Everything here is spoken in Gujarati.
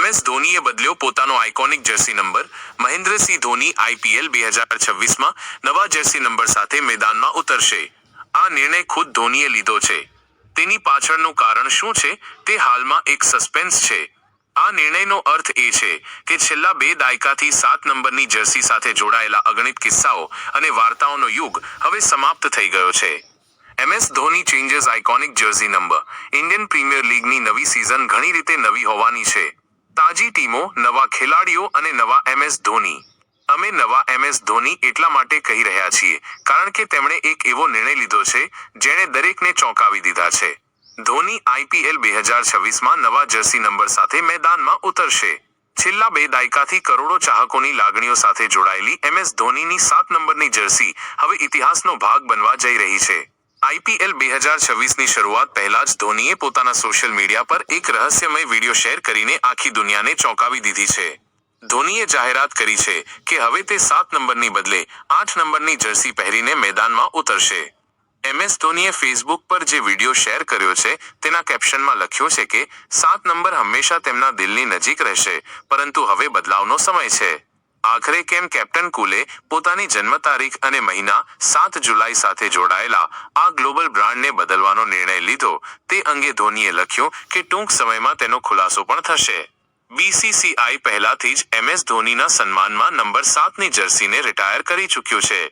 MS ધોનીએ બદલ્યો પોતાનો iconic jersey number. Mahendra Singh Dhoni IPL 2026માં નવા જર્સી નંબર સાથે મેદાનમાં ઉતરશે. આ નિર્ણય ખુદ ધોનીએ લીધો છે. તેની પાછળનું કારણ શું છે તે હાલમાં એક સસ્પેન્સ છે. આ નિર્ણયનો અર્થ એ છે કે છેલ્લા 2 દાયકાથી 7 નંબરની જર્સી સાથે જોડાયેલા અગણિત કિસ્સાઓ અને વાર્તાઓનો યુગ હવે સમાપ્ત થઈ ગયો છે. MS Dhoni changes iconic jersey number. Indian Premier લીગની નવી સિઝન ઘણી રીતે નવી હોવાની છે. તાજી ટીમો, નવા ખેલાડીઓ અને નવા MS ધોની. અમે નવા MS ધોની એટલા માટે કહી રહ્યા છીએ કારણ કે તેમણે એક એવો નિર્ણય લીધો છે જેણે દરેકને ચોંકાવી દીધા છે. ધોની IPL 2026માં નવા જર્સી નંબર સાથે મેદાનમાં ઉતરશે. છેલ્લા 2 દાયકાથી કરોડો ચાહકોની લાગણીઓ સાથે જોડાયેલી MS ધોનીની 7 નંબરની જર્સી હવે ઇતિહાસનો ભાગ બનવા જઈ રહી છે. IPL 2026ની શરૂઆત પહેલા જ ધોનીએ પોતાના સોશિયલ મીડિયા પર એક રહસ્યમય વિડીયો શેર કરીને આખી દુનિયાને ચોંકાવી દીધી છે. ધોનીએ જાહેરાત કરી છે કે હવે તે 7 નંબરની બદલે 8 નંબરની જર્સી પહેરીને મેદાનમાં ઉતરશે. MS ધોનીએ ફેસબુક પર જે વિડીયો શેર કર્યો છે તેના કેપ્શનમાં લખ્યું છે કે 7 નંબર હંમેશા તેમના દિલની નજીક રહેશે, પરંતુ હવે બદલાવનો સમય છે. આખરે કેમ કેપ્ટન કુલે પોતાની જન્મ તારીખ અને મહિના 7 જુલાઈ સાથે જોડાયેલા આ ગ્લોબલ બ્રાન્ડને બદલવાનો નિર્ણય લીધો તે અંગે ધોનીએ લખ્યું કે ટૂંક સમયમાં તેનો ખુલાસો પણ થશે. BCCI પહેલાથી જ MS ધોનીના સન્માનમાં નંબર 7ની જર્સીને રિટાયર કરી ચૂક્યું છે.